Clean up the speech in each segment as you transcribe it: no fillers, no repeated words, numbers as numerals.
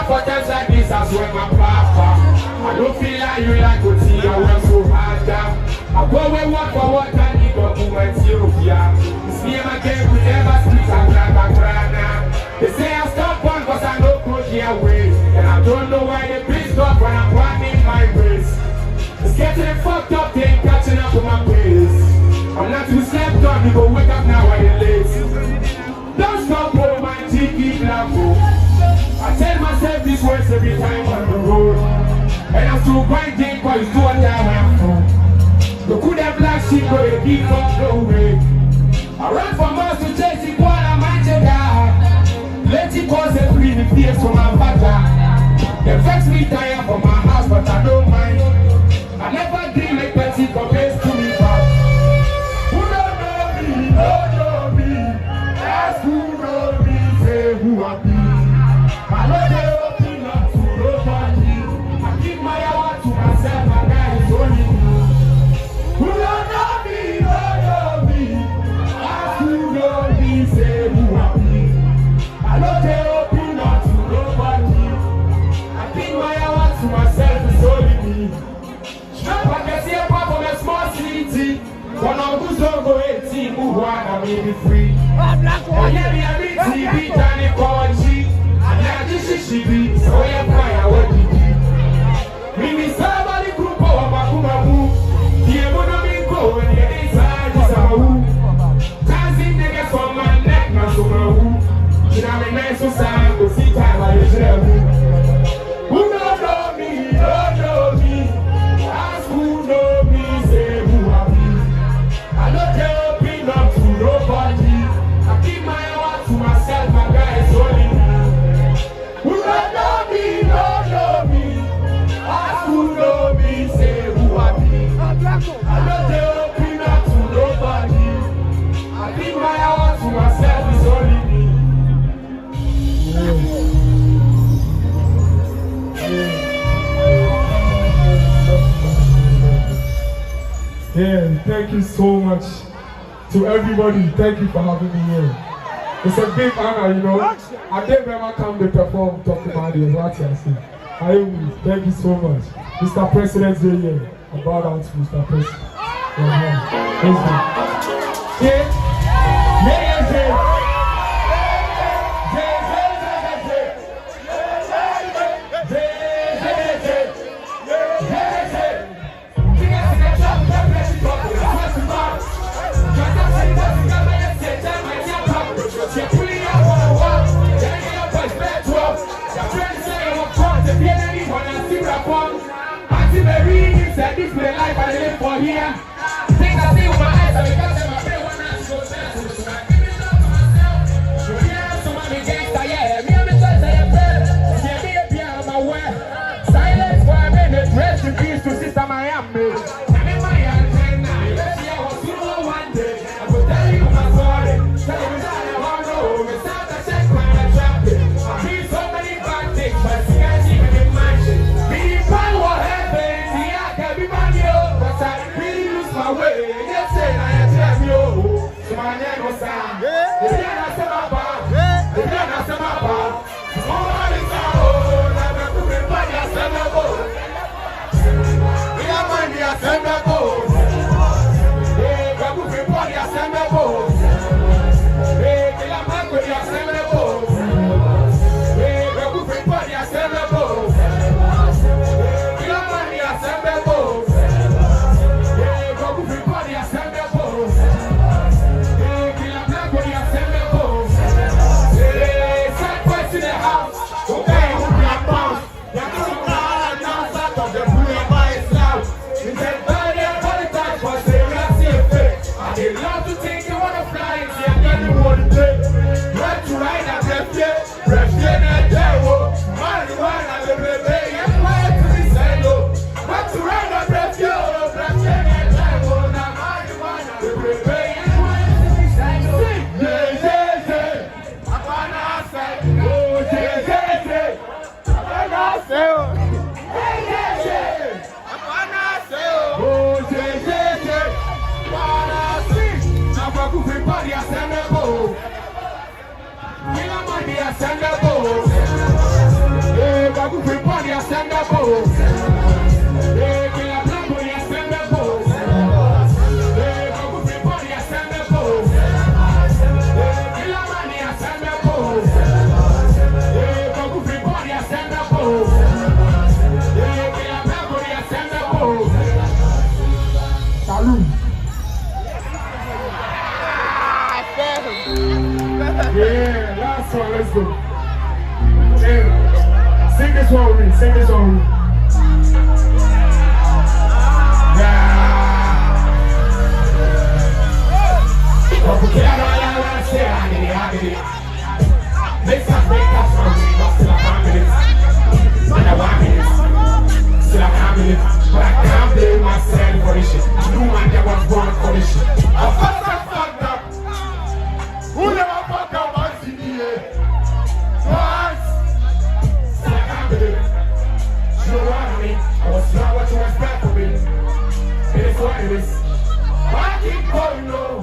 for times like this, I swear my papa. I don't feel like you like to see I work so hard down. I go away work for what I need documents you here. It's me and my game, we never speak and grana. They say I stop one cause I know coach here way. And I don't know why they pissed off when I'm running my race. It's getting fucked up, they ain't catching up with my pace. I'm not too slept on, you go wake up now while you're late. Don't stop, oh my cheeky blanco. I tell myself these words every time on the road. And I'm still grinding cause it's too what I'm from. You could have black sheep but they keep up no way. I run from us to chase it while I'm at your guy. Let it cause a breathing fears for my father. They vex me tired from my house but I don't mind. I never dream like Patsy compares to me back. Who don't know me, ask who know me, say who I be. I know they open up to nobody. I keep my hour to myself and that is only me. Who don't know me, ask who know me, say who I be. I know they open up to nobody. I keep my hour to myself, it's only me. I can see a pop from a small city. When I'm good, so go 18, move on, I may be free. I hear me every TV, Danny Kowachi. And I just she be, so I am fire, what did you? Me, somebody group of Makumabu. The economy go and the inside is a who. Dancing niggas from my neck, not so who. You know, I'm a nice society, go see time, I usually who. Who don't know me, don't know me. Who know me, say who I be. I don't tell open up to nobody. I keep my hour to myself, my guy is only me. Who don't know me, don't know me. Ask who know me, say who I be. I don't tell open up to nobody. I keep my hour to myself, it's only me. Yeah, thank you so much to everybody. Thank you for having me here. It's a big honor, you know. I didn't ever come to perform Talk about it. What I say. Thank you so much. Mr. President's here. I bow down to Mr. President. Yeah. Said this my life I live for here. Things I see with my eyes, I because them my brain when I go dance. I give it up for myself. You hear somebody gangsta, yeah. Me and the choice I am better. Yeah, me a beer on my way. Silence for a minute, rest in peace to Sister Miami. I'm in my antenna. Let's see how I see one day. I will tell you my story. Tell you that I want to know. Me sound a check when I drop it. I see so many bad things, but you can't even imagine. Me power heaven. Everybody, cause I really lose my way. Yes, I tell you, so my name was Sam. If you're not some about, if you're not some about, all is out. I'm a good body, I send a boat. We are money, I send a boat. Hey, I'm a good body, I send a boat. Hey, I'm a good body, I send a boat. Hey, I'm a good body, I send a boat. Send send the boat. Hey, kill a black boy, I send the boat. Hey, go free body, I send the boat. Hey, kill a money, I send the boat. Hey, go free body, I send the boat. Hey, kill a black boy, I send the boat. Salute. Yeah, last one, let's go. Yeah. Sing this one with me, sing this one with me. But I can't blame myself for this shit. You man that was born for this shit. I fucked up. Who never fucked up my CDA? Twice. Still I can't believe it. You know what I mean? I was not what you expect from me. It is what it is. But I keep going low.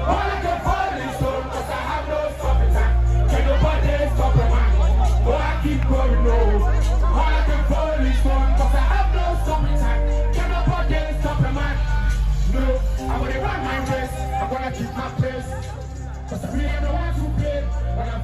All I can fall is stone, cause I have no stopping time. Can nobody stop a man? But I keep going low. All I can fall is stone, cause I have no stopping time. Can nobody stop a man? No, I'm gonna run my race. I'm gonna keep my place. Cause I really am the one to play. When I'm